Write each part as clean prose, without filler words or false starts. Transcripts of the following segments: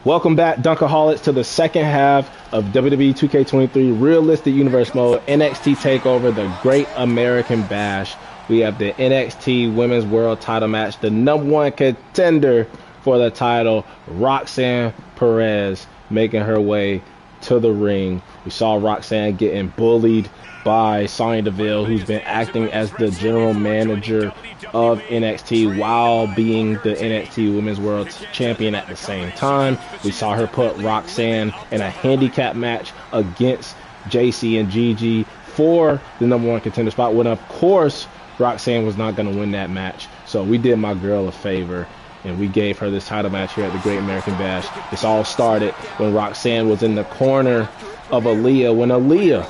Welcome back, Dunkaholics, to the second half of WWE 2K23 Realistic Universe Mode NXT TakeOver, the Great American Bash. We have the NXT Women's World Title match. The #1 contender for the title, Roxanne Perez, making her way to the ring. We saw Roxanne getting bullied by Sonya Deville, who's been acting as the general manager of NXT while being the NXT Women's World Champion at the same time. We saw her put Roxanne in a handicap match against JC and Gigi for the #1 contender spot, when of course Roxanne was not going to win that match. So we did my girl a favor and we gave her this title match here at the Great American Bash. This all started when Roxanne was in the corner of Aaliyah, when Aaliyah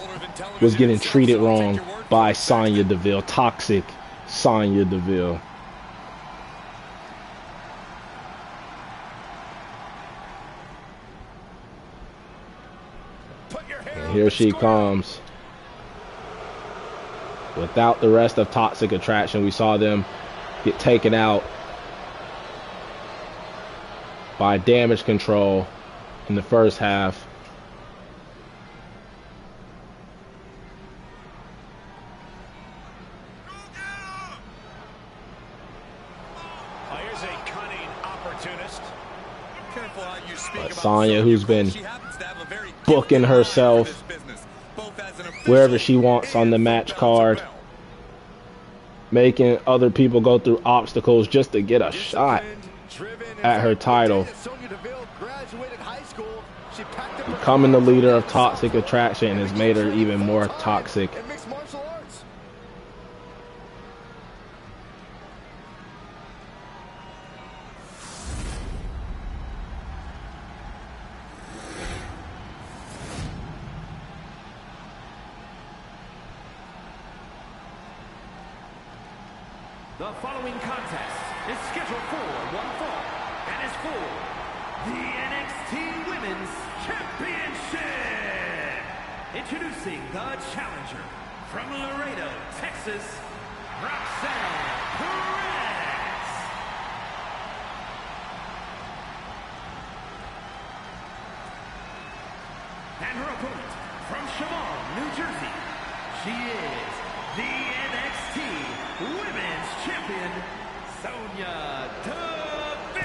was getting treated wrong by Sonya Deville, toxic Sonya Deville. And here she comes. Without the rest of Toxic Attraction, we saw them get taken out by Damage Control in the first half. But Sonya, who's been booking herself wherever she wants on the match card, making other people go through obstacles just to get a shot at her title, becoming the leader of Toxic Attraction has made her even more toxic. The following contest is scheduled for one fall and is for the NXT Women's Championship. Introducing the challenger from Laredo, Texas, Roxanne Perez. And her opponent from Shamoun, New Jersey, she is the NXT Women's Champion, Sonya Deville.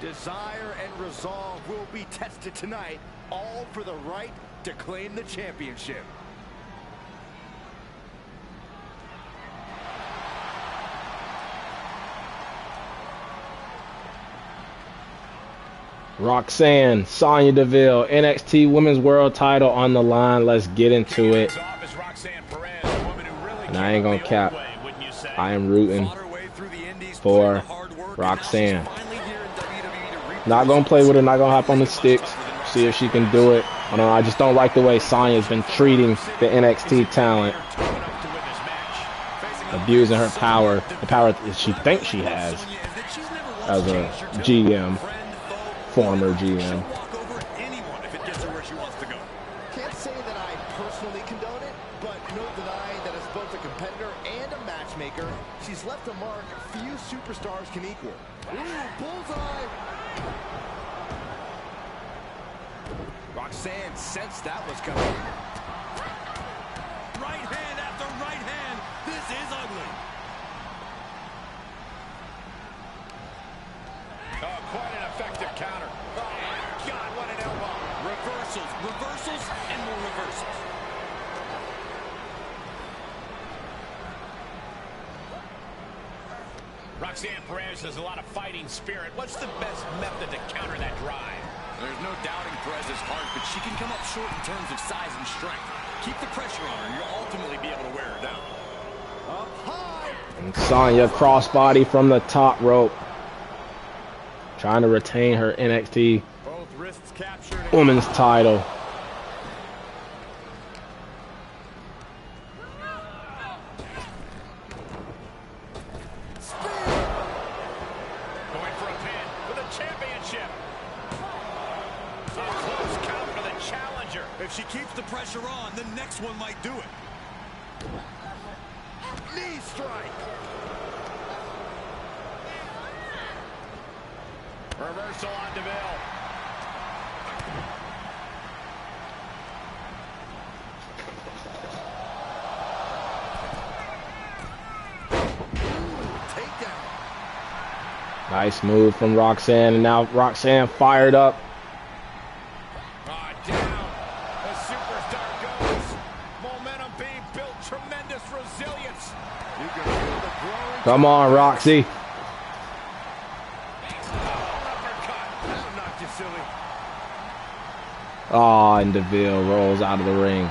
Desire and resolve will be tested tonight, all for the right to claim the championship. Roxanne, Sonya Deville, NXT Women's World Title on the line. Let's get into it. And I ain't gonna cap, I am rooting for Roxanne. Not gonna play with her, not gonna hop on the sticks, see if she can do it. I just don't like the way Sonya's been treating the NXT talent, abusing her power, the power that she thinks she has as a GM. Former GM. Can't say that I personally condone it, but no denying that as both a competitor and a matchmaker, she's left a mark few superstars can equal. Ooh, bullseye! Roxanne sensed that was coming. Right hand after right hand. This is ugly. Oh, quite an effective counter. Oh, my God, what an elbow. Reversals, reversals, and more reversals. Roxanne Perez has a lot of fighting spirit. What's the best method to counter that drive? There's no doubting Perez's heart, but she can come up short in terms of size and strength. Keep the pressure on her, and you'll ultimately be able to wear her down. Up high. And Sonya crossbody from the top rope, trying to retain her NXT Women's title. Going for a pin for the championship. A close count for the challenger. If she keeps the pressure on, the next one might do it. Knee strike. Reversal on DeVille. Takedown. Nice move from Roxanne, and now Roxanne fired up. Down. The superstar goes. Momentum being built. Tremendous resilience. You can feel the growing. Come on, Roxy. That knocked you silly. Oh, and DeVille rolls out of the ring.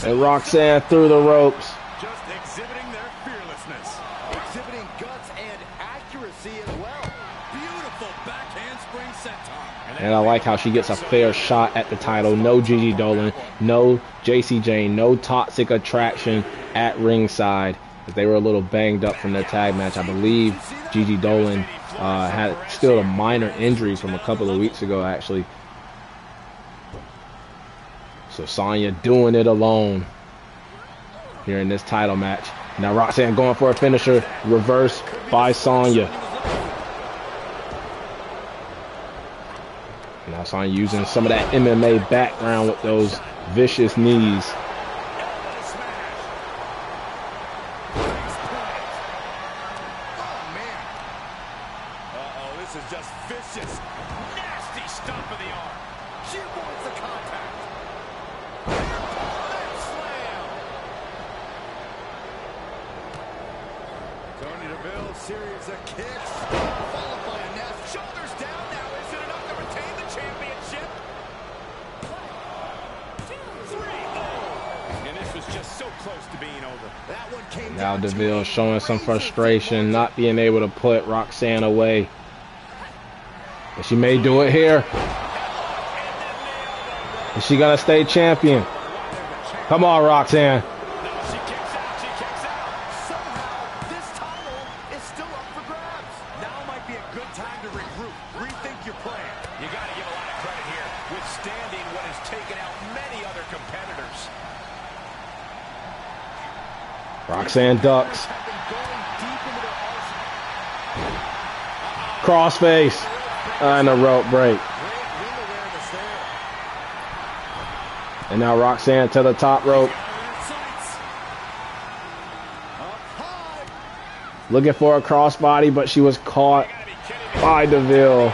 And Roxanne through the ropes. Just exhibiting their fearlessness. Exhibiting guts and accuracy as well. Beautiful back handspring senton. And I like how she gets a fair shot at the title. No Gigi Dolan, no JC Jane, no Toxic Attraction at ringside. They were a little banged up from their tag match. I believe Gigi Dolan had still a minor injury from a couple of weeks ago, actually. So Sonya doing it alone here in this title match. Now Roxanne going for a finisher. Reverse by Sonya. Now Sonya using some of that MMA background with those vicious knees. Uh-oh, this is just vicious. Nasty stomp of the arm. She avoids the contact. Slam. Tony DeVille, series of kicks. Followed by a nest. Shoulders down now. Is it enough to retain the championship? 1, 2, 3. Oh. And this was just so close to being over. That one came Now down to DeVille a showing some razor frustration, thin not being able to put Roxanne away. But she may do it here. Is she gonna stay champion? Come on, Roxanne. She kicks out. She kicks out. Somehow, this title is still up for grabs. Now might be a good time to regroup. Rethink your plan. You got to give a lot of credit here. Withstanding what has taken out many other competitors. Roxanne ducks. Have been going deep into their arsenal. Crossface. And a rope break. Great ring awareness there. And now Roxanne to the top rope. Up high. Looking for a crossbody, but she was caught by DeVille. The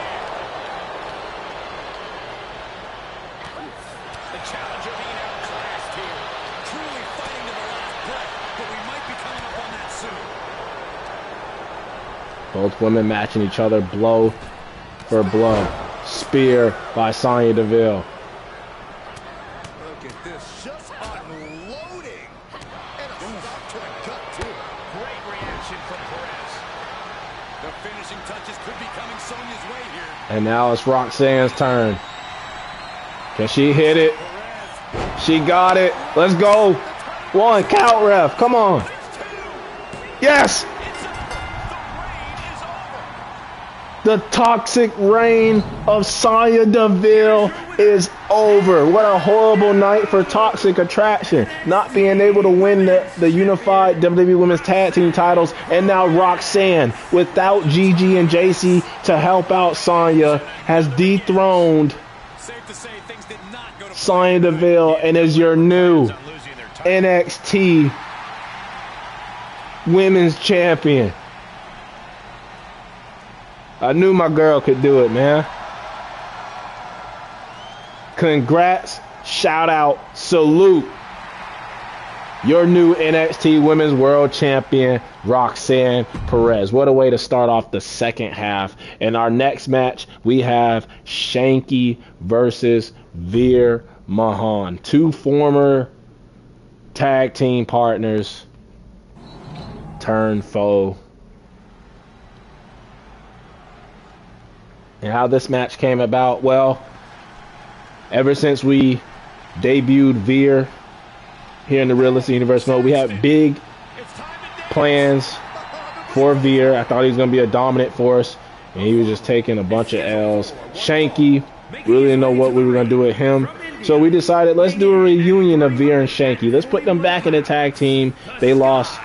challenger being outclassed here. Truly fighting to the last breath, but we might be coming up on that soon. Both women matching each other blow for blow. Spear by Sonya Deville. Look at this. Just unloading. And a stop to the gut, too. Great reaction from Perez. The finishing touches could be coming Sonya's way here. And now it's Roxanne's turn. Can she hit it? She got it. Let's go. One, count, ref. Come on. Yes. The toxic reign of Sonya Deville is over. What a horrible night for Toxic Attraction. Not being able to win the unified WWE Women's Tag Team titles. And now Roxanne, without Gigi and JC to help out Sonya, has dethroned Safe to say things did not go to Sonya Deville and is your new NXT Women's Champion. I knew my girl could do it, man. Congrats, shout out, salute. Your new NXT Women's World Champion, Roxanne Perez. What a way to start off the second half. In our next match, we have Shanky versus Veer Mahan. Two former tag team partners turned foe. And how this match came about, well, ever since we debuted Veer here in the Realistic Universe mode, we had big plans for Veer. I thought he was going to be a dominant force and he was just taking a bunch of L's. Shanky, really didn't know what we were going to do with him. So we decided, let's do a reunion of Veer and Shanky. Let's put them back in the tag team. They lost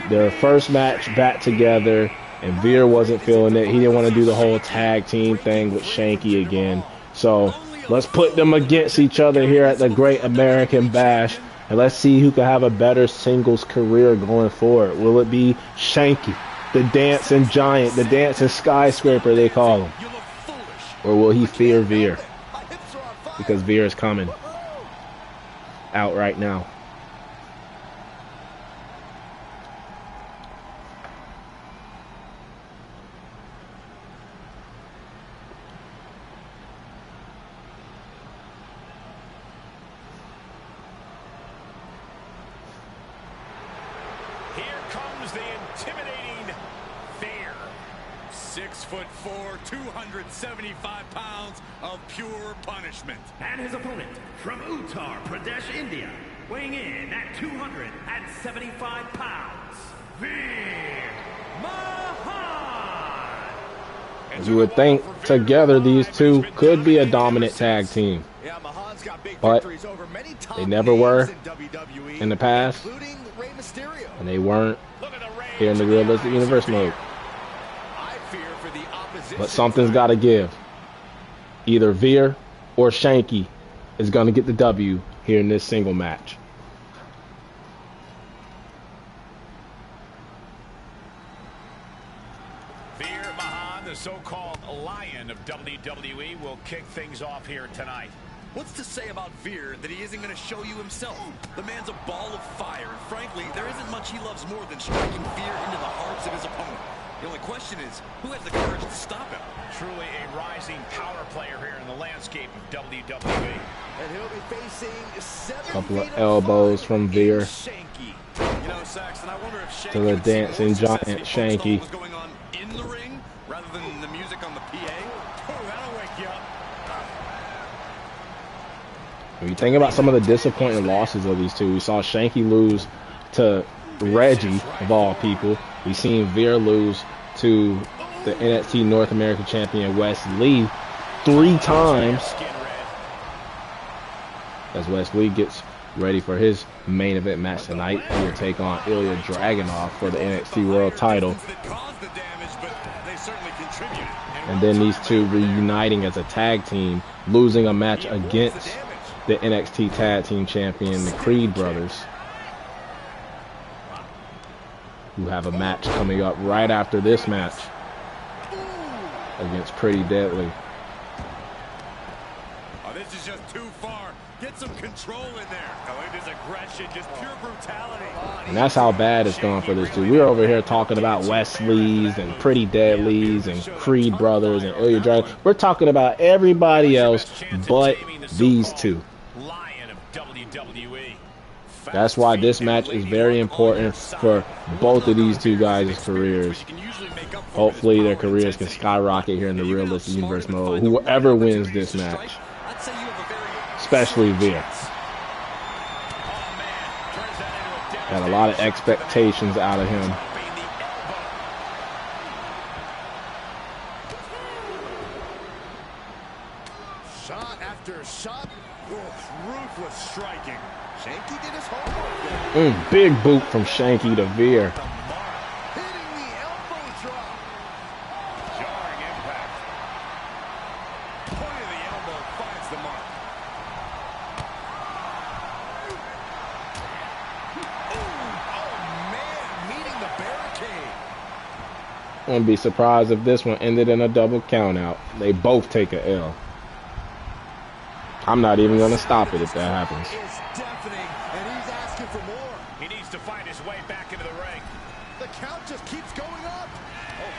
their first match back together, and Veer wasn't feeling it. He didn't want to do the whole tag team thing with Shanky again. So let's put them against each other here at the Great American Bash, and let's see who can have a better singles career going forward. Will it be Shanky, the dancing giant, the dancing skyscraper they call him? Or will he fear Veer? Because Veer is coming out right now. Here comes the intimidating Veer. 6'4", 275 pounds of pure punishment. And his opponent from Uttar Pradesh, India, weighing in at 275 pounds, Veer Mahan. As you would think, together these two could be a dominant tag team. But they never were in the past, and they weren't here in the Realistic Universe mode. But something's got to give. Either Veer or Shanky is going to get the W here in this single match. Veer Mahan, the so-called lion of WWE, will kick things off here tonight. What's to say about Veer that he isn't going to show you himself? The man's a ball of fire, and frankly, there isn't much he loves more than striking fear into the hearts of his opponent. The only question is, who has the courage to stop him? Truly a rising power player here in the landscape of WWE. And he'll be facing 7 Couple of elbows from Veer Shanky. You know, Saxton, I wonder if Shanky to the dancing giant Shanky. what's going on in the ring rather than the music on the PA. Oh, that'll wake you up. When you think about some of the disappointing losses of these two, we saw Shanky lose to Reggie, of all people. We've seen Veer lose to the NXT North American champion Wes Lee 3 times. As Wes Lee gets ready for his main event match tonight, he will take on Ilya Dragunov for the NXT World title. And then these two reuniting as a tag team, losing a match against the NXT Tag Team Champion, the Creed Brothers, who have a match coming up right after this match against Pretty Deadly. Oh, this is just too far. Get some control in there. Oh, it is aggression, just pure brutality. And that's how bad it's going for this two. We're over here talking about Wesley's and Pretty Deadly's and Creed Brothers and Ilya Dragunov. We're talking about everybody else but these two. Lion of WWE. That's why this match is very important for both of these two guys' careers. Hopefully their careers can skyrocket here in the Realistic Universe mode. Whoever wins this match, especially Veer. Got a lot of expectations out of him. Shot after shot. Ruthless striking. Shanky did his homework. Big boot from Shanky to Veer. Hitting the elbow drop. Jarring impact. Point of the elbow finds the mark. Oh man, meeting the barricade. I wouldn't be surprised if this one ended in a double count out. They both take a L. I'm not even going to stop it if that happens. It's deafening, and he's asking for more. He needs to find his way back into the ring. The count just keeps going up. Oh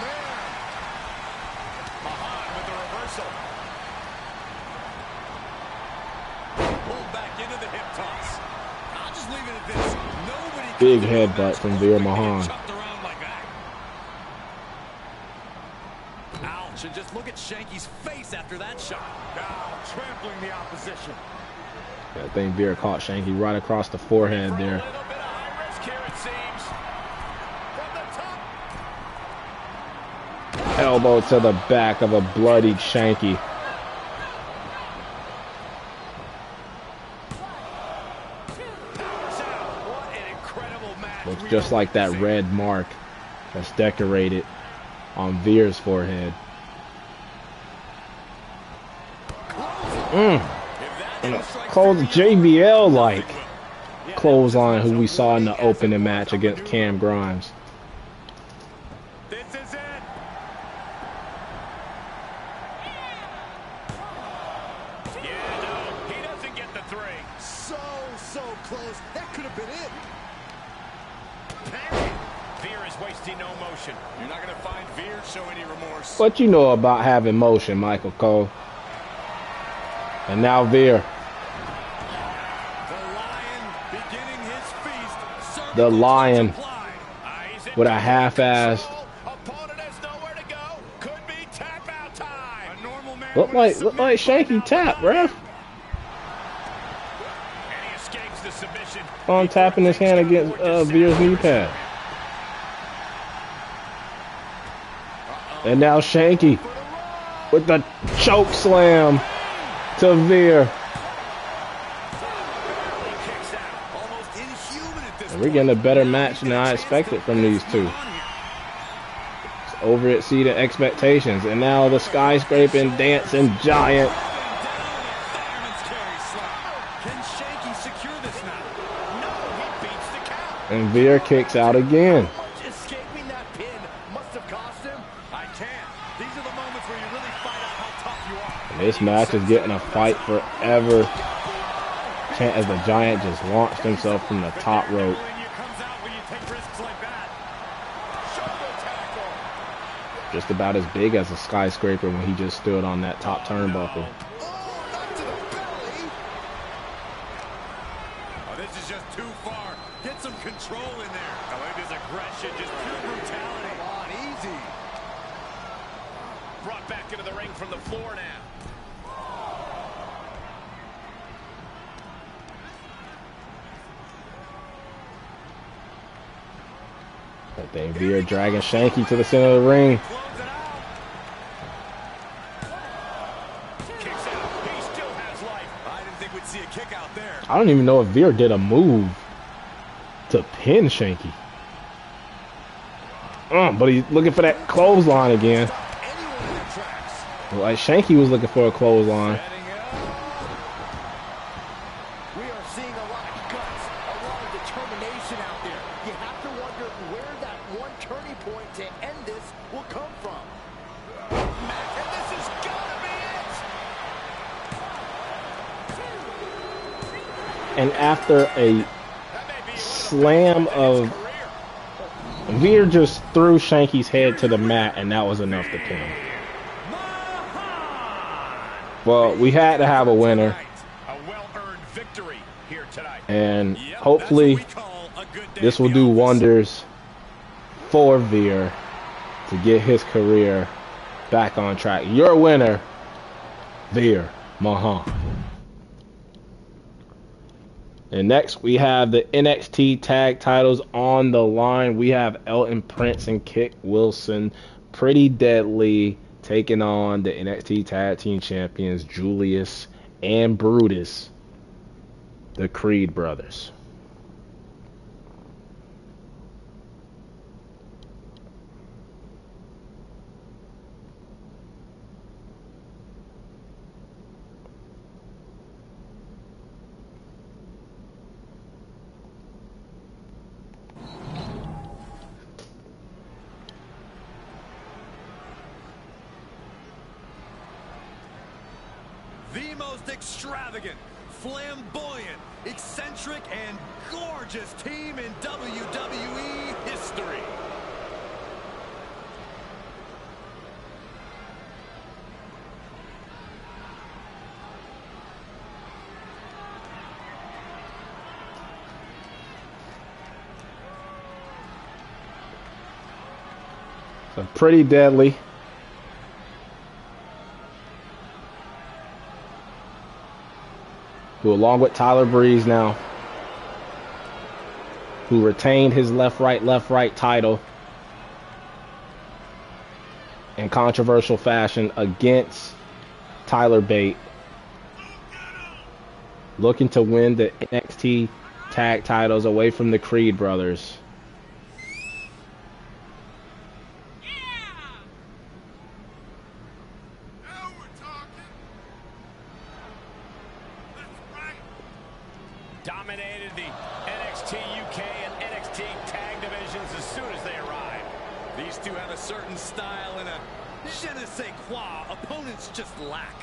man. Mahan with the reversal. Pulled back into the hip toss. I'll just leave it at this. Nobody Big headbutt from Veer Mahan. chopped around like that. Ouch, and just look at Shanky's face after that shot. Now trampling the opposition. I think Veer caught Shanky right across the forehead there. A little bit of high risk here, it seems. From the top. Elbow to the back of a bloodied Shanky. Looks just like that red mark that's decorated on Veer's forehead. And a close JBL like clothesline who we saw in the opening match against Cam Grimes. This is it. Yeah, no, he doesn't get the three. So close. That could have been it. Veer is wasting no motion. You're not going to find Veer show any remorse. What you know about having motion, Michael Cole? And now Veer. The Lion beginning his feast. The Lion with a half-assed. Opponent has nowhere to go. Could be tap out time. A normal man Look like Shanky tap, ref. And he escapes the submission. On tapping his hand against Veer's knee pad. And now Shanky with the choke slam to Veer. And we're getting a better match than I expected from these two. It's over exceeding expectations. And now the skyscraping dancing giant. And Veer kicks out again. Escaping that pin must have cost him. I can't. These are the moments where you really find out how tough you are. And this match is getting a fight forever. As the giant just launched himself from the top rope. Just about as big as a skyscraper when he just stood on that top turnbuckle. Oh, this is just too far. Get some control in there. I like this aggression, just pure brutality. Come on, easy. Brought back into the ring from the floor now. That thing, Veer dragging Shanky to the center of the ring. Kicks out. He still has life. I didn't think we'd see a kick out there. I don't even know if Veer did a move to pin Shanky. But he's looking for that clothesline again. Like Shanky was looking for a clothesline. We are seeing a lot of guts, a lot of determination out there. You have to wonder where that one turning point to end this will come from. And this is gonna be it. And after a slam of Veer just threw Shanky's head to the mat, and that was enough to pin him. Well, we had to have a winner. A well-earned victory here tonight. And hopefully this will do wonders for Veer to get his career back on track. Your winner, Veer Mahaan. And next we have the NXT tag titles on the line. We have Elton Prince and Kit Wilson, Pretty Deadly, taking on the NXT tag team champions Julius and Brutus, the Creed brothers. The most extravagant, flamboyant, eccentric, and gorgeous team in WWE history. So Pretty Deadly. Who, along with Tyler Breeze now, who retained his left right title, in controversial fashion against Tyler Bate, looking to win the NXT tag titles away from the Creed brothers. Dominated the NXT UK and NXT tag divisions as soon as they arrived. These two have a certain style and a je ne sais quoi opponents just lack.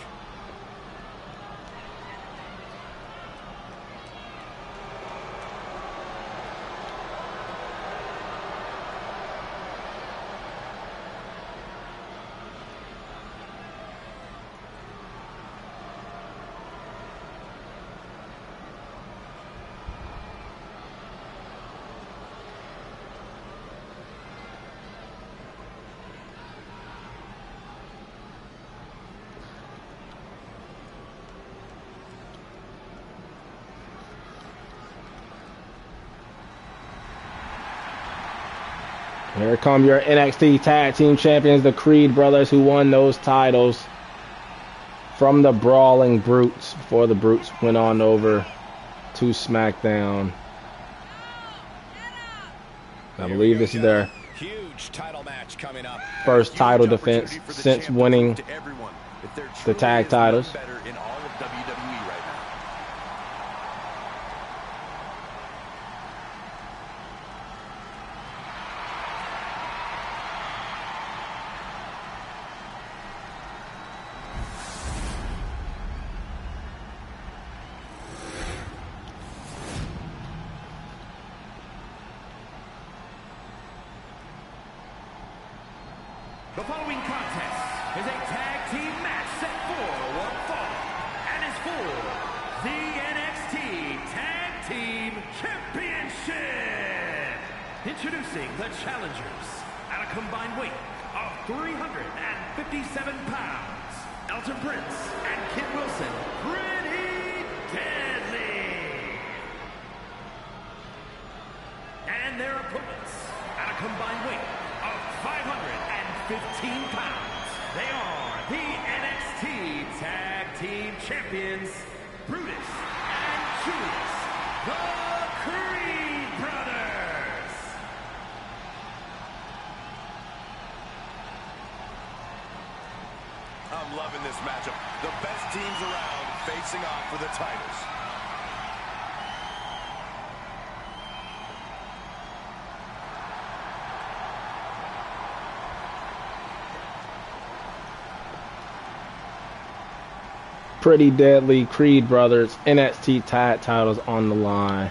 Here come your NXT Tag Team Champions, the Creed brothers, who won those titles from the Brawling Brutes before the Brutes went on over to SmackDown. I believe this is their Huge title match coming up. first title defense since winning the tag titles. Better in all of WWE right now. The following contest is a tag team match set for one fall and is for the NXT Tag Team Championship. Introducing the challengers at a combined weight of 357 pounds, Elton Prince and Kit Wilson, pretty deadly. And their opponents at a combined weight of 515 pounds. They are the NXT Tag Team Champions, Brutus and Julius, the Creed Brothers. I'm loving this matchup. The best teams around facing off for the titles. Pretty deadly Creed brothers, NXT tag titles on the line.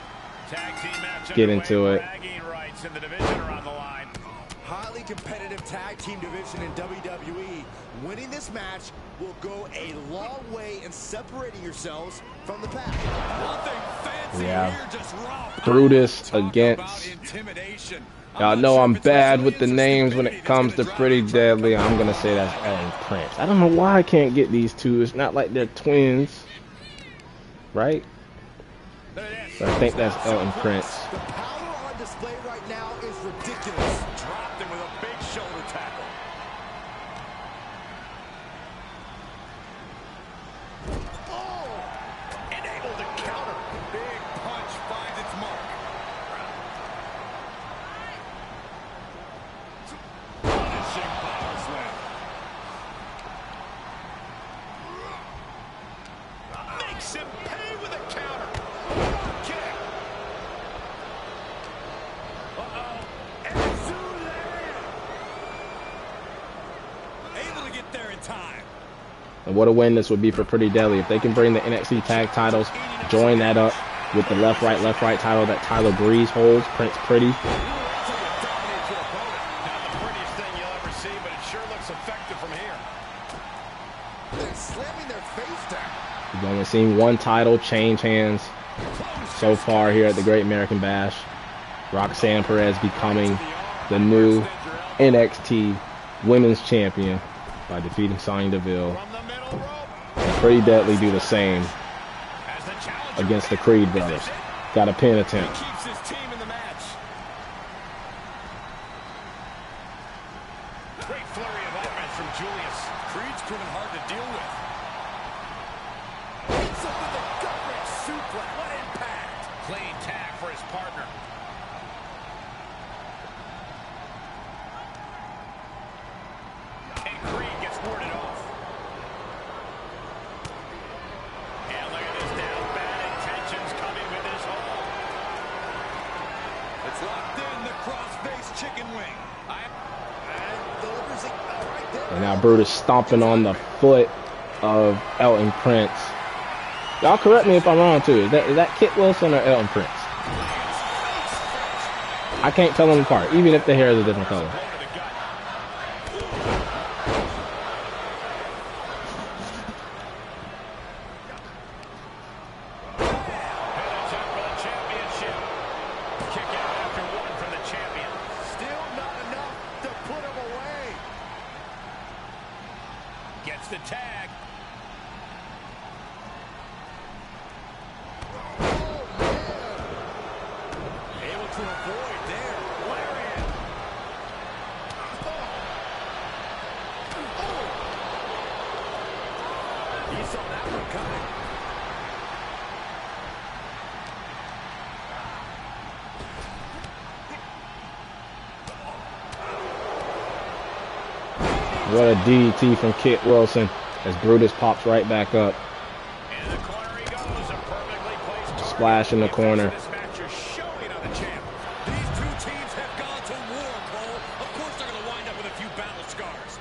Tag team match Get into it. Bragging rights in the division are on the line. Highly competitive tag team division in WWE. Winning this match will go a long way in separating yourselves from the pack. Nothing fancy Yeah. here, just raw Brutus power. Talk against- about intimidation. Y'all not know sure I'm if it's bad with the resilience or names when it stupidity comes to that's gonna Pretty drive Deadly. I'm gonna say that's Elton Prince. I don't know why I can't get these two. It's not like they're twins, right? There it is. But I think that's Elton Prince. The power on display right now is ridiculous. Dropped him with a big shoulder tackle. Oh! And able to counter. Big punch finds its mark. Punishing power slam. Makes him pay with a counter. Kick. Uh-oh. And Zulea. Able to get there in time. And what a win this would be for Pretty Deadly. If they can bring the NXT tag titles, join that up with the left right title that Tyler Breeze holds, Prince Pretty. Not the prettiest thing you'll ever see, but it sure looks effective from here. They're slamming their face down. We've only seen one title change hands so far here at the Great American Bash. Roxanne Perez becoming the new NXT Women's Champion by defeating Sonya Deville. From the middle rope. And Pretty Deadly do the same As the challenger against the Creed brothers. Got a pin attempt. Keeps his team in the match. Great flurry of offense Creed's proven hard to deal with. Hits him with a gut-wrench suplex. What impact! Clean tag for his partner. And Creed gets warded off. And look at this now. Bad intentions coming with his hold. It's locked in, the cross-face chicken wing. And delivers it right there. And now Brutus stomping on the foot of Elton Prince. Y'all correct me if I'm wrong too. Is that Kit Wilson or Elton Prince? I can't tell them apart, even if the hair is a different color. Gets the tag. Able to avoid there. Lariat. He saw that one coming. What a DDT from Kit Wilson as Brutus pops right back up. And the corner he goes. A perfectly placed Splash in the corner. This match is showing on the champ. These two teams have gone to war, Cole. Of course they're going to wind up with a few battle scars.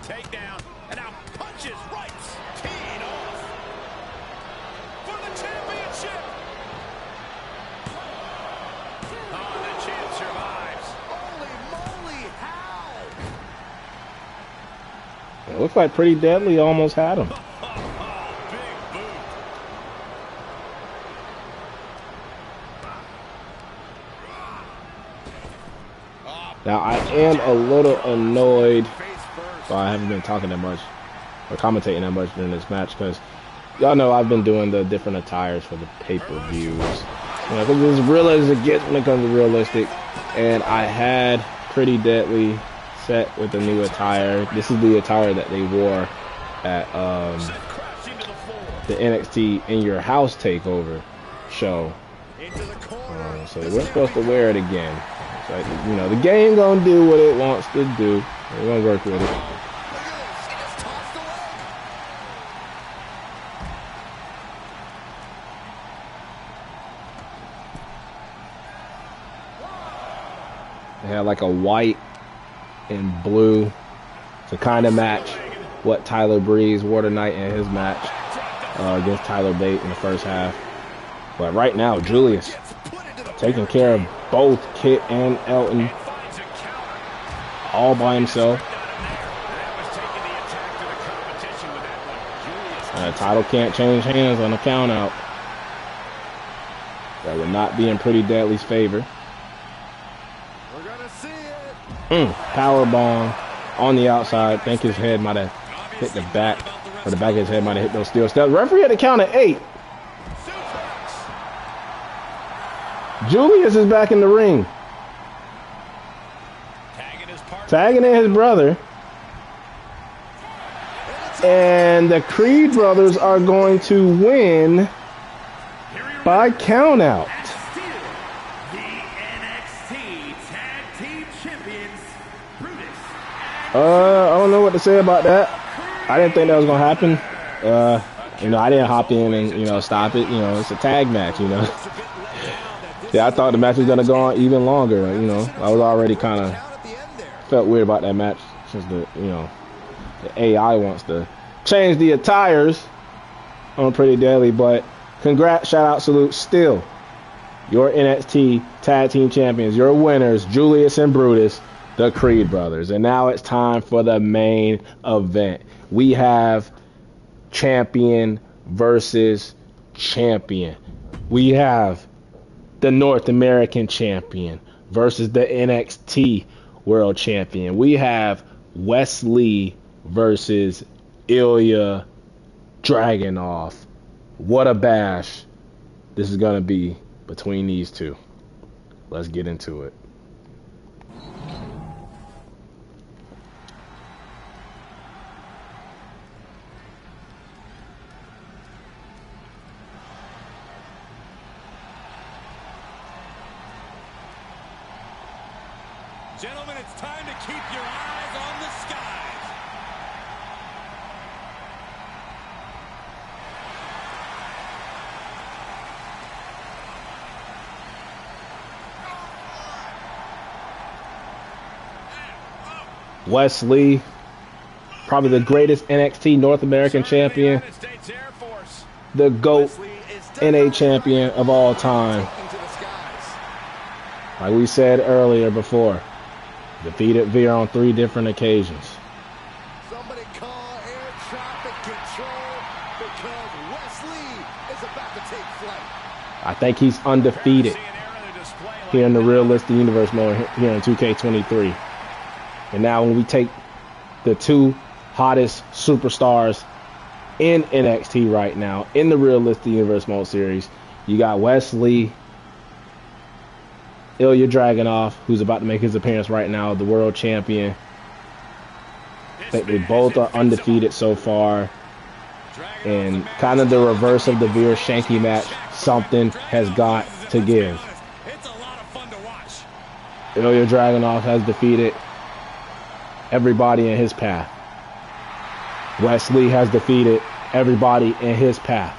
Takedown. And now punches right. Teeing off. For the championship. Oh, the champ survives. Holy moly, how? It looks like Pretty Deadly almost had him. Big boot. Now I am a little annoyed. Face first. So I haven't been talking that much or commentating that much during this match because y'all know I've been doing the different attires for the pay-per-views. You know, because it's as real as it gets when it comes to realistic. And I had Pretty Deadly set with the new attire. This is the attire that they wore at Crashing to the floor. the NXT In Your House TakeOver show. Into the corner. So we're supposed to wear it again. So, you know, the game gonna do what it wants to do. We're gonna work with it. Look at this. He just tossed the leg. They had like a white and blue to kind of match what Tyler Breeze wore tonight in his match against Tyler Bate in the first half. But right now, Julius taking care of both Kit and Elton all by himself. And the title can't change hands on a count out. That would not be in Pretty Deadly's favor. We're gonna see it. Power bomb on the outside. Think his head might have hit the back, or the back of his head might have hit those steel steps. Referee had to count at 8. Julius is back in the ring, tagging in his brother. And the Creed brothers are going to win by count out. The NXT Tag Team Champions, Brutus. I don't know what to say about that. I didn't think that was gonna happen. You know, I didn't hop in and, you know, stop it. You know, it's a tag match, you know. Yeah, I thought the match was gonna go on even longer. You know, I was already kind of felt weird about that match since the AI wants to change the attires on Pretty Deadly. But congrats, shout out, salute. Still, your NXT Tag Team Champions, your winners, Julius and Brutus, the Creed brothers. And now it's time for the main event. We have champion versus champion. We have the North American champion versus the NXT World Champion. We have Wesley versus Ilya Dragunov. What a bash this is going to be between these two. Let's get into it. Gentlemen, it's time to keep your eyes on the skies. Wes Lee, probably the greatest NXT North American champion, the GOAT NA champion of all time. Like we said earlier before, defeated Veer on 3 different occasions. Somebody call air traffic control because Wes Lee is about to take flight. I think he's undefeated here in the Realistic Universe mode here in 2K23. And now when we take the 2 hottest superstars in NXT right now in the Realistic Universe mode series, you got Wes Lee, Ilya Dragunov, who's about to make his appearance right now, the world champion. I think they both are undefeated so far. And kind of the reverse of the Veer Shanky match, something has got to give. Ilya Dragunov has defeated everybody in his path. Wes Lee has defeated everybody in his path.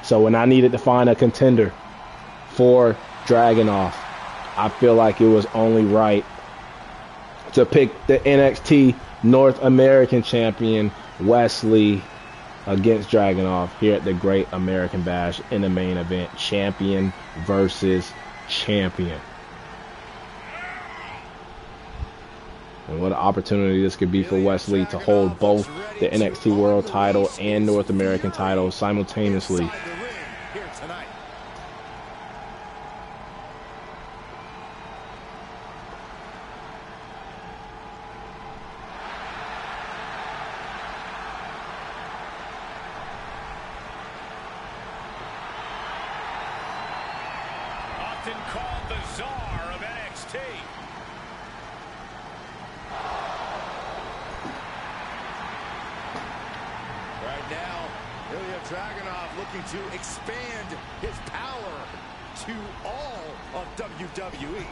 So when I needed to find a contender for Dragunov, I feel like it was only right to pick the NXT North American champion, Wes Lee, against Dragunov here at the Great American Bash in the main event. Champion versus champion. And what an opportunity this could be for Wes Lee to hold both the NXT World title and North American title simultaneously. Often called the Czar of NXT. Right now, Ilya Dragunov looking to expand his power to all of WWE.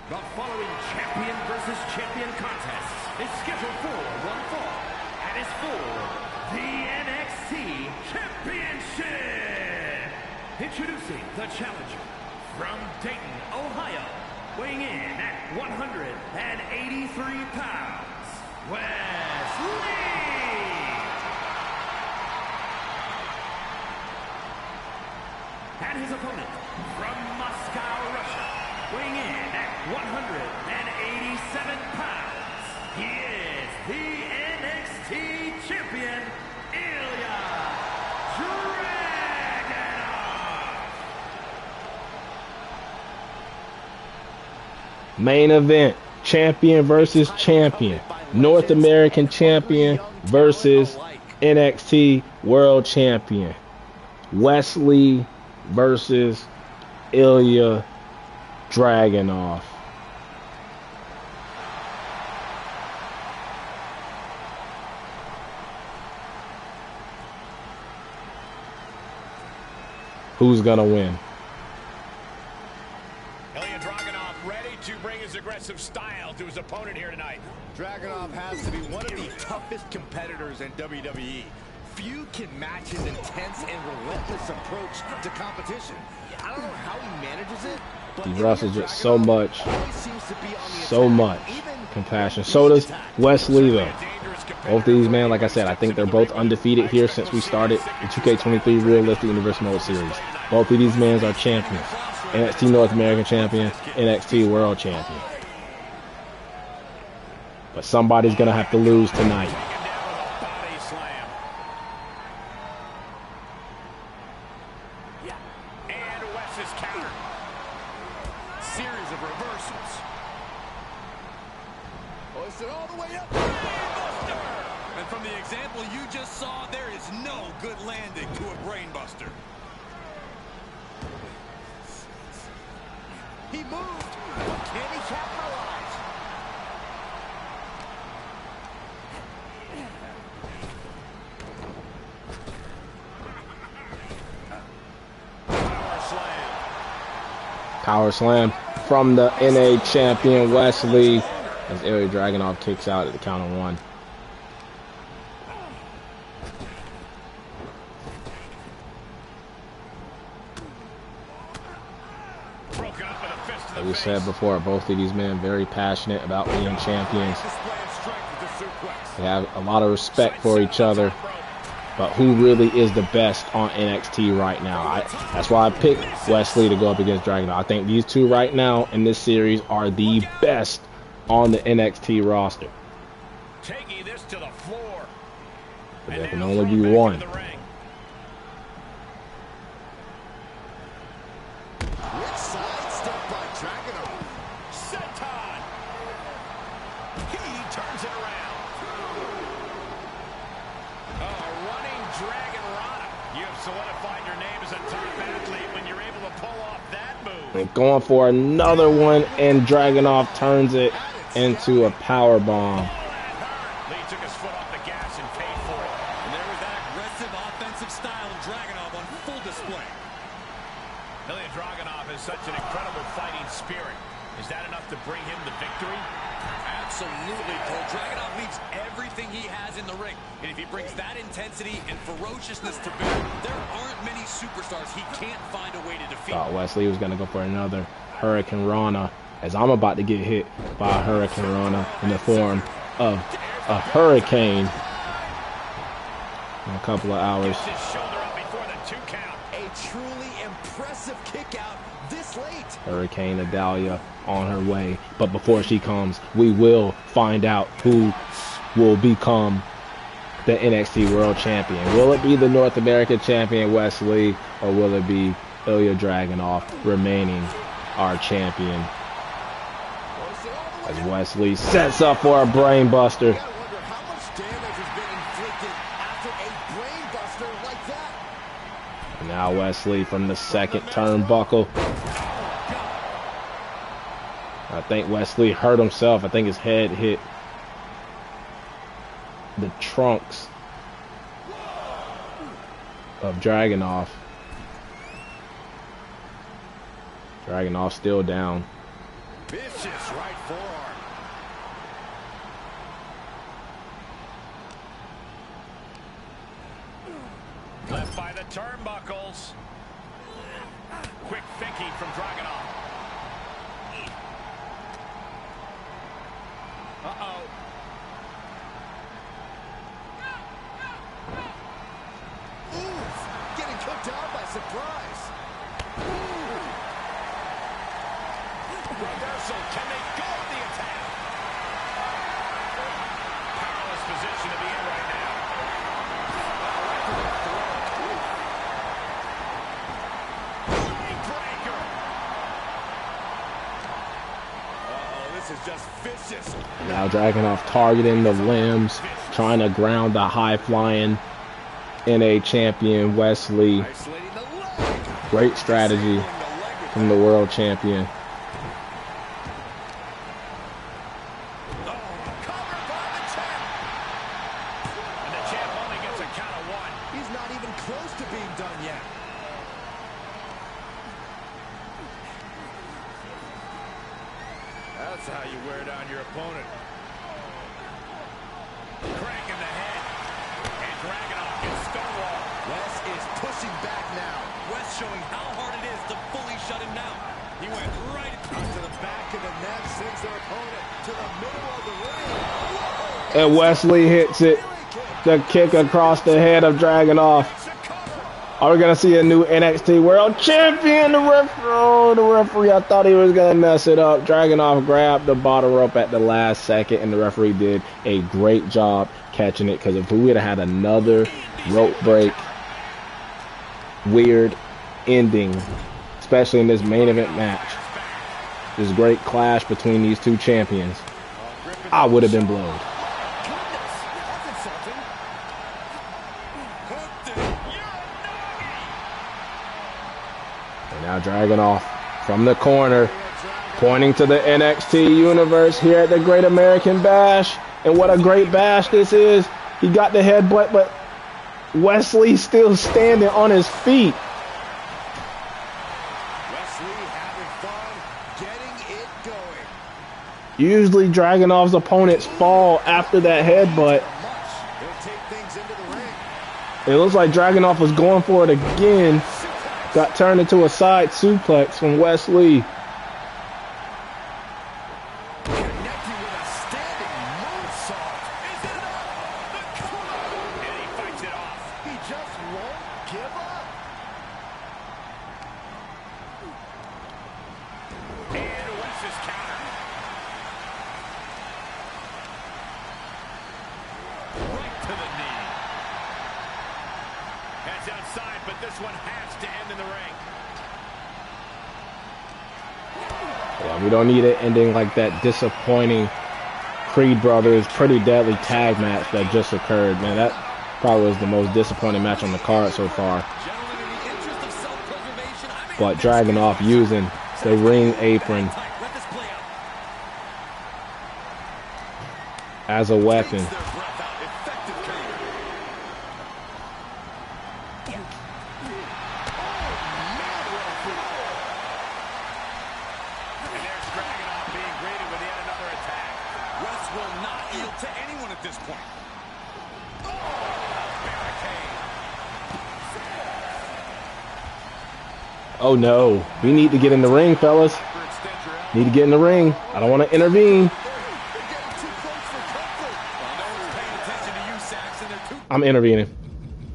The following champion versus champion contest is scheduled for one fall and is for the NXT Championship. Introducing the challenger from Dayton, Ohio, weighing in at 183 pounds, Wes Lee. And his opponent from Moscow, Russia, weighing in at 187 pounds, he is the NXT champion, Ilya Dragunov. Main event, champion versus champion. North American champion versus NXT World Champion. Wes Lee versus Ilya Dragunov. Who's gonna win? Ilya Dragunov ready to bring his aggressive style to his opponent here tonight. Dragunov has to be one of the toughest competitors in WWE. Few can match his intense and relentless approach to competition. I don't know how he manages it, but He wrestles with so much compassion. So does Wes Lee, though. Both these men, like I said, I think they're both undefeated here since we started the 2K23 Realistic Universe Mode Series. Both of these men are champions. NXT North American Champion, NXT World Champion. But somebody's going to have to lose tonight. Hoisted all the way up. Brainbuster! And from the example you just saw, there is no good landing to a brainbuster. He moved, but can he capitalize? Power slam. Power slam from the NA champion Wesley as Ilya Dragunov kicks out at the count of 1. Broken up with a fist to the Like we face. said before, both of these men very passionate about being champions. Display of strength with the suplex. They have a lot of respect for each other. But who really is the best on NXT right now? That's why I picked Wesley to go up against Dragunov. I think these two right now in this series are the best on the NXT roster. Taking this to the floor. But And there can now only be thrown back one. into the ring. Quick sidestep by Dragunov. Senton. He turns it around. Running Dragon Rana. You have solidified your name as a top athlete when you're able to pull off that move. And going for another one, and Dragunov turns it into a power bomb. Lee took his foot off the gas and paid for it. And there was that aggressive offensive style of Dragunov on full display. Ilya Dragunov has such an incredible fighting spirit. Is that enough to bring him the victory? Absolutely, Cole. Dragunov leaves everything he has in the ring. And if he brings that intensity and ferociousness to bear, there aren't many superstars he can't find a way to defeat. Thought Wesley was going to go for another Hurricane Rana, as I'm about to get hit by a Hurricane Rana in the form of a hurricane in a couple of hours. Gets his shoulder up before the 2 count. A truly impressive kick out this late. Hurricane Adalia on her way. But before she comes, we will find out who will become the NXT World Champion. Will it be the North American Champion Wesley, or will it be Ilya Dragunov remaining our champion? As Wesley sets up for a brain buster. You gotta wonder how much damage has been inflicted after a brain buster like that. And now Wesley from the second turnbuckle. I think Wesley hurt himself. I think his head hit the trunks of Dragunov. Dragunov still down. Vicious right forearm. Left by the turnbuckles. Quick thinking from Dragunov. Uh-oh. Ooh, getting cooked out by surprise. Reversal. Can they go on the attack? Powerless position to be in right now. Breaker. Uh-oh, this is just vicious. Now Dragunov targeting the limbs, trying to ground the high-flying NA champion Wesley. Isolating the leg. Great strategy from the world champion. Covered by the champ. And the champ only gets a count of 1. He's not even close to being done yet. That's how you wear down your opponent. Crank in the head. And Dragunov gets stonewalled. Wes is pushing back now. West showing how hard it is to fully shut him down. He went right To the back of the neck, sends their opponent to the middle of the ring. Whoa! And Wesley hits it. The kick across the head of Dragunov. Are we going to see a new NXT World Champion? The referee, I thought he was going to mess it up. Dragunov grabbed the bottom rope at the last second, and the referee did a great job catching it, because if we would have had another rope break, weird ending, especially in this main event match, this great clash between these two champions, I would have been blowed. Goodness, that's insulting. And now dragging off from the corner, pointing to the NXT universe here at the Great American Bash. And what a great bash this is. He got the headbutt, but Wesley still standing on his feet. Wesley having fun getting it going. Usually Dragunov's opponents fall after that headbutt. He'll take things into the ring. It looks like Dragunov was going for it again. Got turned into a side suplex from Wesley. Connecting with a standing moonsault. Is it enough? The cover. And he fights it off. He just won't give up. And Wes's counter. Right to the knee. Heads outside, but this one has to end in the ring. Yeah, we don't need it ending like that disappointing Creed Brothers Pretty Deadly tag match that just occurred. Man, that probably was the most disappointing match on the card so far. Gentlemen, in the interest of self-preservation, But Dragunov using the ring apron let this play out. as a weapon. Their breath out. Effective counter. And there's Dragunov being greeted with yet another attack. Wes will not yield to anyone at this point. Barricade. Oh no, we need to get in the ring, fellas. Extend your elbow. Need to get in the ring. I don't want to intervene. They're getting too close for comfort. Well, no one's paying attention to you, Saxon. They're too I'm intervening.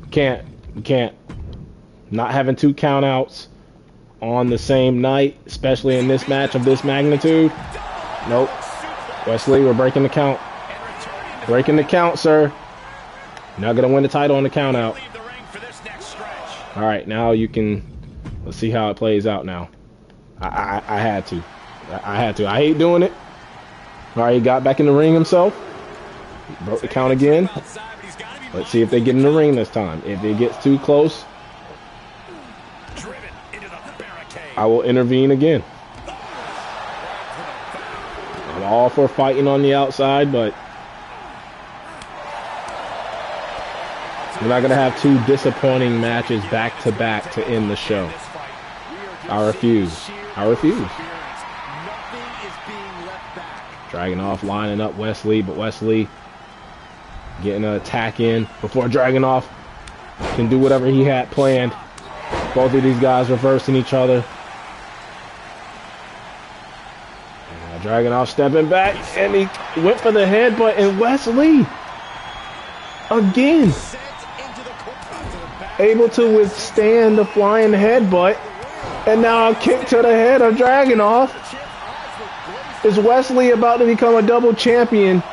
Can't. Not having 2 countouts on the same night, especially in this match of this magnitude. Nope. Wesley, we're breaking the count. Breaking the count, sir. Not gonna win the title on the count out. Leave the ring for this next stretch. All right, now you can. Let's see how it plays out now. I had to. I had to. I hate doing it. All right, he got back in the ring himself. Broke the count again. outside, but he's got to be Let's see if they get in the ring this time. If it gets too close, Driven into the barricade. I will intervene again. I'm all for fighting on the outside, but we're not going to have 2 disappointing matches back to back to end the show. I refuse. I refuse. Nothing is being left back. Dragunov lining up Wesley, but Wesley getting an attack in before Dragunov can do whatever he had planned. Both of these guys reversing each other. And Dragunov stepping back, and he went for the headbutt, and Wesley again Sent into the back. able to withstand the flying headbutt, and now a kick to the head of Dragunov. Is Wesley about to become a double champion?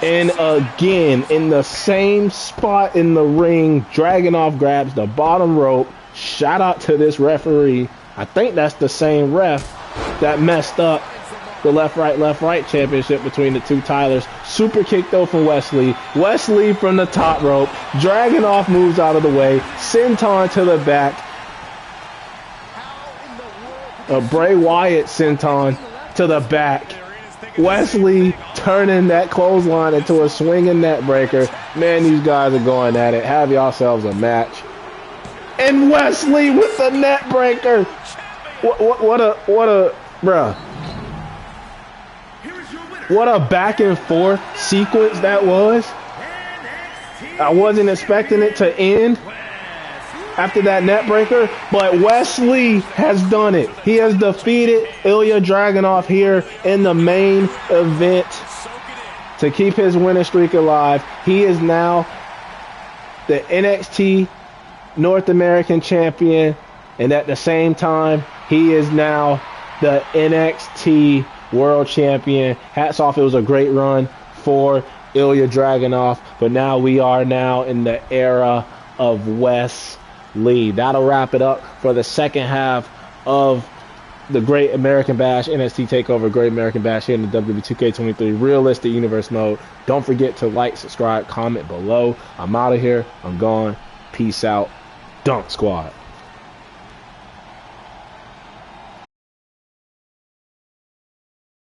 And again, in the same spot in the ring, Dragunov grabs the bottom rope. Shout out to this referee. I think that's the same ref that messed up the left, right championship between the 2 Tylers. Super kick though from Wesley. Wesley from the top rope. Dragunov moves out of the way. Senton to the back. A Bray Wyatt senton to the back. Wesley turning that clothesline into a swinging net breaker. Man, these guys are going at it. Have yourselves a match. And Wesley with the net breaker. What a bruh. What a back and forth sequence that was. I wasn't expecting it to end after that net breaker, but Wesley has done it. He has defeated Ilya Dragunov here in the main event to keep his winning streak alive. He is now the NXT North American champion, and at the same time, he is now the NXT World Champion. Hats off, it was a great run for Ilya Dragunov, but now we are now in the era of Wesley. That'll wrap it up for the second half of the Great American Bash, NXT TakeOver, Great American Bash here in the WWE 2K23 Realistic Universe mode. Don't forget to like, subscribe, comment below. I'm out of here. I'm gone. Peace out. Dunk Squad.